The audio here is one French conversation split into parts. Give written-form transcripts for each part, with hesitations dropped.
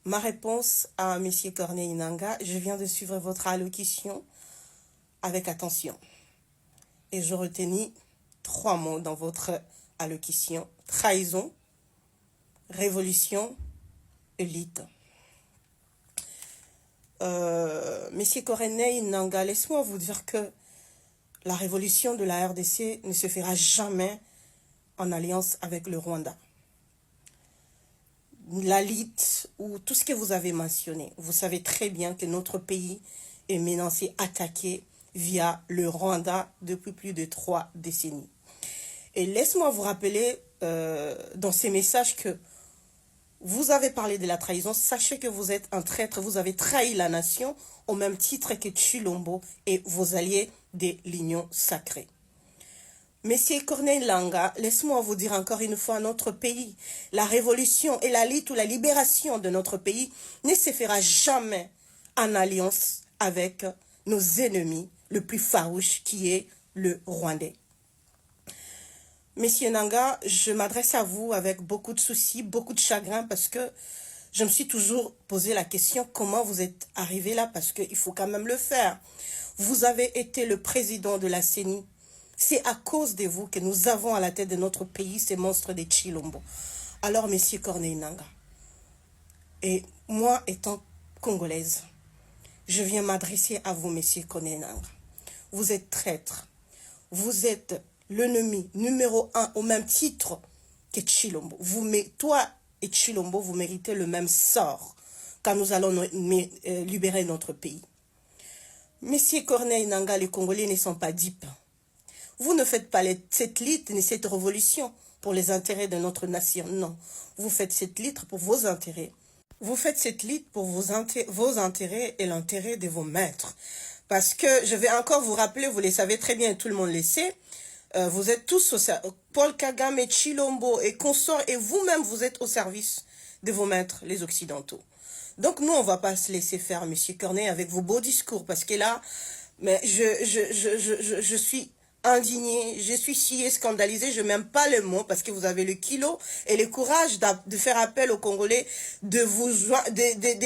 Ma réponse à M. Corneille Nangaa, je viens de suivre votre allocution avec attention. Et je retenais 3 mots dans votre allocution. Trahison, révolution, élite. Monsieur Corneille Nangaa, laisse-moi vous dire que la révolution de la RDC ne se fera jamais en alliance avec le Rwanda. L'élite ou tout ce que vous avez mentionné, vous savez très bien que notre pays est menacé, attaqué via le Rwanda depuis plus de 3 décennies. Et laisse-moi vous rappeler dans ces messages que vous avez parlé de la trahison. Sachez que vous êtes un traître, vous avez trahi la nation au même titre que Tshilombo et vos alliés de l'Union sacrée. Monsieur Corneille Nangaa, laisse-moi vous dire encore une fois, notre pays, la révolution et la lutte ou la libération de notre pays ne se fera jamais en alliance avec nos ennemis le plus farouche qui est le Rwandais. Monsieur Nangaa, je m'adresse à vous avec beaucoup de soucis, beaucoup de chagrin parce que je me suis toujours posé la question comment vous êtes arrivé là parce qu'il faut quand même le faire. Vous avez été le président de la CENI. C'est à cause de vous que nous avons à la tête de notre pays ces monstres de Tshilombo. Alors, monsieur Corneille Nangaa, et moi étant congolaise, je viens m'adresser à vous, monsieur Corneille Nangaa. Vous êtes traître. Vous êtes l'ennemi numéro 1 au même titre que Tshilombo. Toi et Tshilombo, vous méritez le même sort quand nous allons libérer notre pays. Monsieur Corneille Nangaa, les Congolais ne sont pas dupes. Vous ne faites pas cette lutte ni cette révolution pour les intérêts de notre nation. Non, vous faites cette lutte pour vos intérêts. Vous faites cette lutte pour vos intérêts et l'intérêt de vos maîtres. Parce que, je vais encore vous rappeler, vous le savez très bien, tout le monde le sait, vous êtes tous Paul Kagame, Tshilombo et consorts, et vous-même, vous êtes au service de vos maîtres, les Occidentaux. Donc nous, on ne va pas se laisser faire, monsieur Corneille, avec vos beaux discours, parce que là, mais je suis indignée, je suis sciée, scandalisée, je n'aime pas le mot, parce que vous avez le kilo et le courage de faire appel aux Congolais de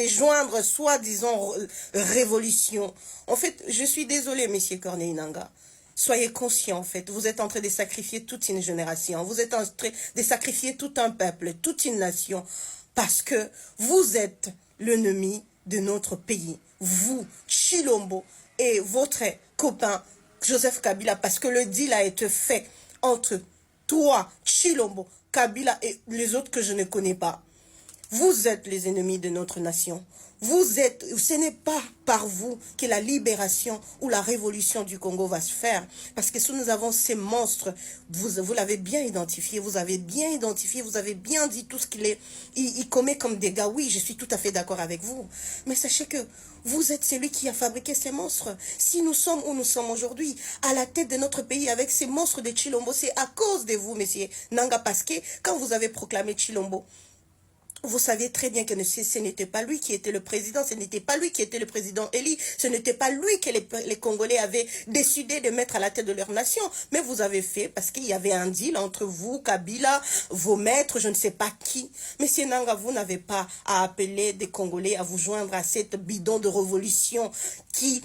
joindre soi-disant révolution. En fait, je suis désolée, monsieur Corneille Nangaa. Soyez conscients, en fait, vous êtes en train de sacrifier toute une génération, vous êtes en train de sacrifier tout un peuple, toute une nation, parce que vous êtes l'ennemi de notre pays. Vous, Tshilombo, et votre copain Joseph Kabila, parce que le deal a été fait entre toi, Tshilombo, Kabila et les autres que je ne connais pas. Vous êtes les ennemis de notre nation. Ce n'est pas par vous que la libération ou la révolution du Congo va se faire. Parce que si nous avons ces monstres, vous l'avez bien identifié, vous avez bien dit tout ce il commet comme dégâts. Oui, je suis tout à fait d'accord avec vous. Mais sachez que vous êtes celui qui a fabriqué ces monstres. Si nous sommes où nous sommes aujourd'hui, à la tête de notre pays avec ces monstres de Tshilombo, c'est à cause de vous, monsieur Nangaa, parce que quand vous avez proclamé Tshilombo, vous saviez très bien que ce n'était pas lui qui était le président, ce n'était pas lui qui était le président élu, ce n'était pas lui que les Congolais avaient décidé de mettre à la tête de leur nation. Mais vous avez fait parce qu'il y avait un deal entre vous, Kabila, vos maîtres, je ne sais pas qui. Monsieur Nangaa, vous n'avez pas à appeler des Congolais à vous joindre à cette bidon de révolution qui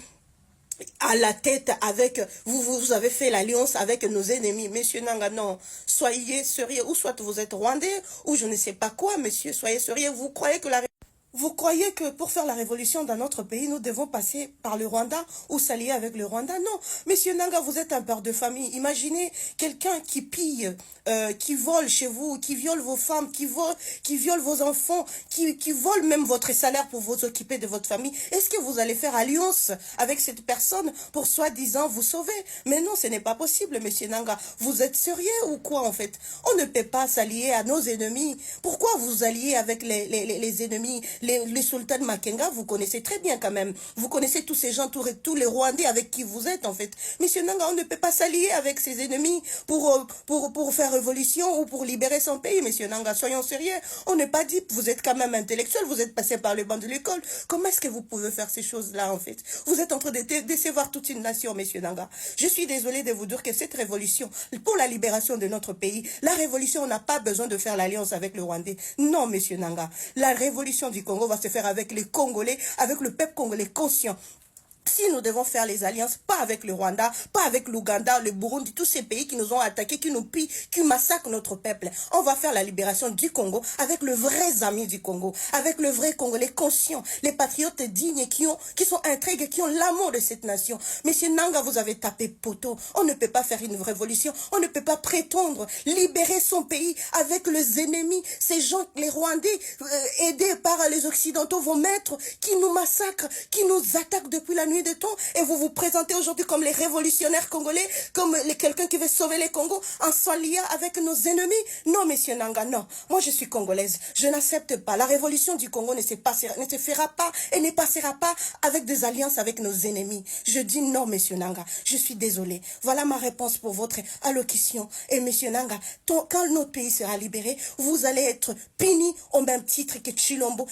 à la tête avec, vous avez fait l'alliance avec nos ennemis. Monsieur Nangaa, non, soyez sérieux, ou soit vous êtes rwandais, ou je ne sais pas quoi, monsieur, soyez sérieux. Vous croyez que pour faire la révolution dans notre pays, nous devons passer par le Rwanda ou s'allier avec le Rwanda? Non. Monsieur Nangaa, vous êtes un père de famille. Imaginez quelqu'un qui pille, qui vole chez vous, qui viole vos femmes, qui viole vos enfants, qui vole même votre salaire pour vous occuper de votre famille. Est-ce que vous allez faire alliance avec cette personne pour soi-disant vous sauver? Mais non, ce n'est pas possible, monsieur Nangaa. Vous êtes sérieux ou quoi en fait? On ne peut pas s'allier à nos ennemis. Pourquoi vous alliez avec les ennemis? Les sultans Makenga, vous connaissez très bien quand même. Vous connaissez tous ces gens, tous les Rwandais avec qui vous êtes en fait. Monsieur Nangaa, on ne peut pas s'allier avec ses ennemis pour faire révolution ou pour libérer son pays, monsieur Nangaa. Soyons sérieux. On n'est pas dit, vous êtes quand même intellectuel, vous êtes passé par le banc de l'école. Comment est-ce que vous pouvez faire ces choses-là en fait? Vous êtes en train de décevoir toute une nation, monsieur Nangaa. Je suis désolée de vous dire que cette révolution, pour la libération de notre pays, la révolution, on n'a pas besoin de faire l'alliance avec le Rwandais. Non, monsieur Nangaa. La révolution du Congo va se faire avec les Congolais, avec le peuple congolais conscient. Si nous devons faire les alliances, pas avec le Rwanda, pas avec l'Ouganda, le Burundi, tous ces pays qui nous ont attaqués, qui nous pillent, qui massacrent notre peuple. On va faire la libération du Congo avec le vrai ami du Congo, avec le vrai Congolais conscient, les patriotes dignes qui sont intrigués, qui ont l'amour de cette nation. Monsieur Nanga, vous avez tapé poteau. On ne peut pas faire une révolution. On ne peut pas prétendre libérer son pays avec les ennemis. Ces gens, les Rwandais, aidés par les Occidentaux, vos maîtres, qui nous massacrent, qui nous attaquent depuis la nuit de temps, et vous vous présentez aujourd'hui comme les révolutionnaires congolais, comme quelqu'un qui veut sauver les Congos en s'alliant avec nos ennemis. Non, monsieur Nanga, non. Moi, je suis congolaise. Je n'accepte pas. La révolution du Congo ne se fera pas et ne passera pas avec des alliances avec nos ennemis. Je dis non, monsieur Nanga. Je suis désolée. Voilà ma réponse pour votre allocution. Et monsieur Nanga, quand notre pays sera libéré, vous allez être puni au même titre que Chilombo